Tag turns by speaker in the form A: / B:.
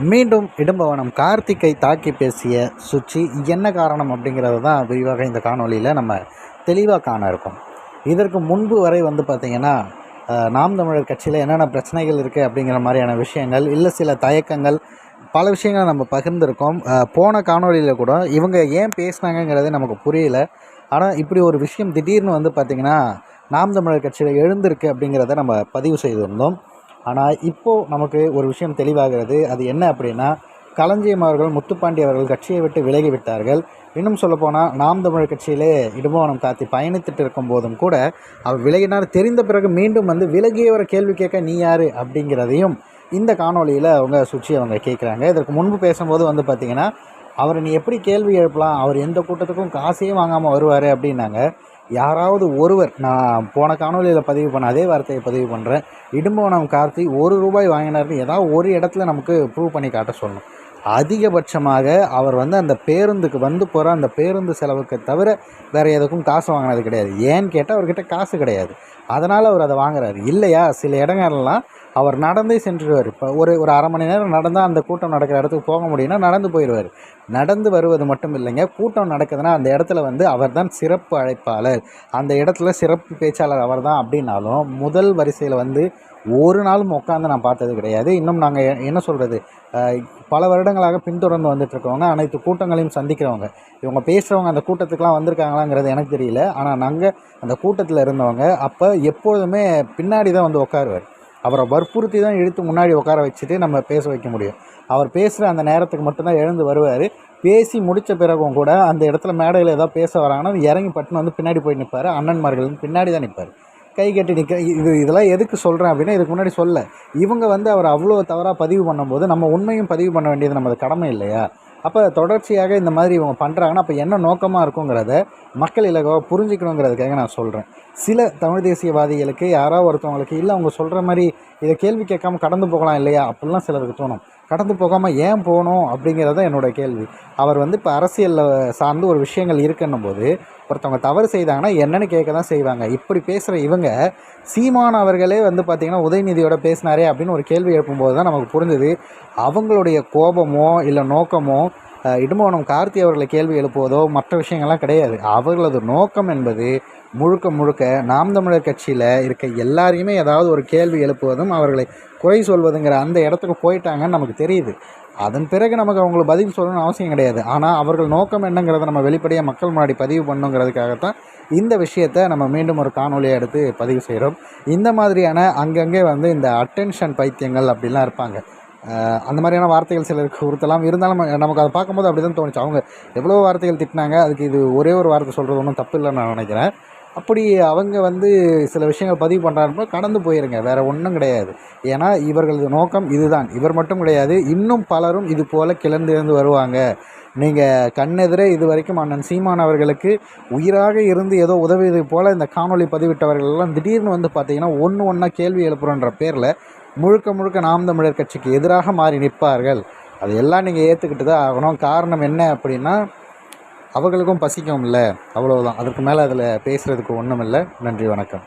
A: மீண்டும் இடும்பவனம் கார்த்திக்கை தாக்கி பேசிய சுச்சி என்ன காரணம் அப்படிங்கிறது தான் விரிவாக இந்த காணொலியில் நம்ம தெளிவாக காண இருக்கோம். இதற்கு முன்பு வரை பார்த்திங்கன்னா நாம் தமிழர் கட்சியில் என்னென்ன பிரச்சனைகள் இருக்குது அப்படிங்கிற மாதிரியான விஷயங்கள், இல்லை சில தயக்கங்கள், பல விஷயங்களை நம்ம பகிர்ந்திருக்கோம். போன காணொலியில் கூட இவங்க ஏன் பேசினாங்கங்கிறது நமக்கு புரியல. ஆனால் இப்படி ஒரு விஷயம் திடீர்னு பார்த்திங்கன்னா நாம் தமிழர் கட்சியில் எழுந்திருக்கு அப்படிங்கிறத நம்ம பதிவு செய்திருந்தோம். ஆனால் இப்போது நமக்கு ஒரு விஷயம் தெளிவாகிறது. அது என்ன அப்படின்னா, களஞ்சியம் அவர்கள், முத்துப்பாண்டி அவர்கள் கட்சியை விட்டு விலகி விட்டார்கள். இன்னும் சொல்லப்போனால் நாம் தமிழர் கட்சியிலே இடும்பவனம் கார்த்தி பயணித்துட்டு இருக்கும் போதும் கூட அவர் விலகினார். தெரிந்த பிறகு மீண்டும் விலகியவரை கேள்வி கேட்க நீ யார் அப்படிங்கிறதையும் இந்த காணொலியில் அவங்க கேட்குறாங்க. இதற்கு முன்பு பேசும்போது பார்த்திங்கன்னா, அவரை நீ எப்படி கேள்வி எழுப்பலாம், அவர் எந்த கூட்டத்துக்கும் காசையும் வாங்காமல் வருவார் அப்படின்னாங்க. யாராவது ஒருவர், நான் போன காணொலியில் பதிவு பண்ண அதே வார்த்தையை பதிவு பண்ணுறேன், இடும்பவனம் கார்த்தி ₹1 வாங்கினார்னு ஏதாவது ஒரு இடத்துல நமக்கு ப்ரூவ் பண்ணி காட்ட சொல்லணும். அதிகபட்சமாக அவர் அந்த பேருந்துக்கு போகிற அந்த பேருந்து செலவுக்கு தவிர வேறு எதுக்கும் காசு வாங்கினது கிடையாது. ஏன்னு கேட்டால் அவர்கிட்ட காசு கிடையாது, அதனால் அவர் அதை வாங்குறாரு. இல்லையா, சில இடங்கள்லாம் அவர் நடந்தே சென்றுடுவார். இப்போ ஒரு அரை மணி நேரம் நடந்தால் அந்த கூட்டம் நடக்கிற இடத்துக்கு போக முடியும்னா நடந்து போயிடுவார். நடந்து வருவது மட்டும் இல்லைங்க, கூட்டம் நடக்குதுன்னா அந்த இடத்துல அவர் தான் சிறப்பு அழைப்பாளர், அந்த இடத்துல சிறப்பு பேச்சாளர் அவர் தான் அப்படின்னாலும் முதல் வரிசையில் ஒரு நாளும் உட்காந்து நான் பார்த்தது கிடையாது. இன்னும் நாங்கள் என்ன சொல்கிறது, பல வருடங்களாக பின்தொடர்ந்து வந்துட்டுருக்கவங்க, அனைத்து கூட்டங்களையும் சந்திக்கிறவங்க, இவங்க பேசுகிறவங்க அந்த கூட்டத்துக்கெலாம் வந்திருக்காங்களாங்கிறது எனக்கு தெரியல. ஆனால் நாங்கள் அந்த கூட்டத்தில் இருந்தவங்க அப்போ எப்பொழுதுமே பின்னாடி தான் உட்காருவார். அவரை வற்புறுத்தி தான் இழுத்து முன்னாடி உட்கார வச்சுட்டு நம்ம பேச வைக்க முடியும். அவர் பேசுகிற அந்த நேரத்துக்கு மட்டும்தான் எழுந்து வருவார். பேசி முடித்த பிறகும் கூட அந்த இடத்துல மேடையில் ஏதாவது பேச வராங்கன்னா இறங்கி பட்டுன்னு பின்னாடி போய் நிற்பார். அண்ணன்மார்கள் பின்னாடி தான் நிற்பார், கை கட்டி நிற்க. இதெல்லாம் எதுக்கு சொல்கிறேன் அப்படின்னா, இதுக்கு முன்னாடி இவங்க அவர் அவ்வளோ தவறாக பதிவு பண்ணும்போது நம்ம உண்மையும் பதிவு பண்ண வேண்டியது நமது கடமை இல்லையா? அப்போ தொடர்ச்சியாக இந்த மாதிரி இவங்க பண்ணுறாங்கன்னா அப்போ என்ன நோக்கமாக இருக்குங்கிறத மக்கள் இலகுவாக புரிஞ்சிக்கணுங்கிறதுக்காக நான் சொல்கிறேன். சில தமிழ் தேசியவாதிகளுக்கு யாராவது ஒருத்தவங்களுக்கு இல்லை அவங்க சொல்கிற மாதிரி இதை கேள்வி கேட்காம கடந்து போகலாம் இல்லையா அப்படிலாம் சிலருக்கு தோணும். கடந்து போகாமல் ஏன் போகணும் அப்படிங்கிறது தான் என்னோடய கேள்வி. அவர் இப்போ அரசியலில் சார்ந்து ஒரு விஷயங்கள் இருக்குன்னும் போது ஒருத்தவங்க தவறு செய்தாங்கன்னா என்னென்னு கேட்க தான் செய்வாங்க. இப்படி பேசுகிற இவங்க சீமான் அவர்களே பார்த்திங்கன்னா உதயநிதியோட பேசினாரே அப்படின்னு ஒரு கேள்வி எழுப்பும்போது தான் நமக்கு புரிஞ்சுது அவங்களுடைய கோபமோ இல்லை நோக்கமோ இடும்பவனம் கார்த்தி அவர்களை கேள்வி எழுப்புவதோ மற்ற விஷயங்கள்லாம் கிடையாது. அவர்களது நோக்கம் என்பது முழுக்க முழுக்க நாம் தமிழர் கட்சியில் இருக்க எல்லாரையுமே ஏதாவது ஒரு கேள்வி எழுப்புவதும் அவர்களை குறை சொல்வதுங்கிற அந்த இடத்துக்கு போயிட்டாங்கன்னு நமக்கு தெரியுது. அதன் பிறகு நமக்கு அவங்களுக்கு பதில் சொல்லணும்னு அவசியம் கிடையாது. ஆனால் அவர்கள் நோக்கம் என்னங்கிறத நம்ம வெளிப்படையாக மக்கள் முன்னாடி பதிவு பண்ணுங்கிறதுக்காகத்தான் இந்த விஷயத்தை நம்ம மீண்டும் ஒரு காணொலியை எடுத்து பதிவு செய்கிறோம். இந்த மாதிரியான அங்கங்கே இந்த அட்டென்ஷன் பைத்தியங்கள் அப்படிலாம் இருப்பாங்க. அந்த மாதிரியான வார்த்தைகள் சிலருக்கு உறுத்தலாம். இருந்தாலும் நமக்கு அதை பார்க்கும்போது அப்படி தான் தோணுச்சு. அவங்க எவ்வளோ வார்த்தைகள் திட்டினாங்க, அதுக்கு இது ஒரே ஒரு வார்த்தை சொல்கிறது ஒன்றும் தப்பு இல்லைன்னு நான் நினைக்கிறேன். அப்படி அவங்க சில விஷயங்கள் பதிவு பண்ணுறாருப்போ கடந்து போயிருங்க, வேறு ஒன்றும் கிடையாது. ஏன்னா இவர்களது நோக்கம் இதுதான். இவர் மட்டும் கிடையாது, இன்னும் பலரும் இது போல் கிளர்ந்து வருவாங்க. நீங்கள் கண்ணெதிரே இது வரைக்கும் அண்ணன் சீமான் அவர்களுக்கு உயிராக இருந்து ஏதோ உதவியது போல் இந்த காணொலி பதிவிட்டவர்களெல்லாம் திடீர்னு பார்த்திங்கன்னா ஒன்றா கேள்வி எழுப்புறன்ற பேரில் முழுக்க முழுக்க நாம் தமிழர் கட்சிக்கு எதிராக மாறி நிற்பார்கள். அதையெல்லாம் நீங்கள் ஏற்றுக்கிட்டு தான் ஆகணும். காரணம் என்ன அப்படின்னா, அவர்களுக்கும் பசிக்கும் இல்லை, அவ்வளவுதான். அதற்கு மேலே அதில் பேசுகிறதுக்கு ஒன்றும் இல்லை. நன்றி, வணக்கம்.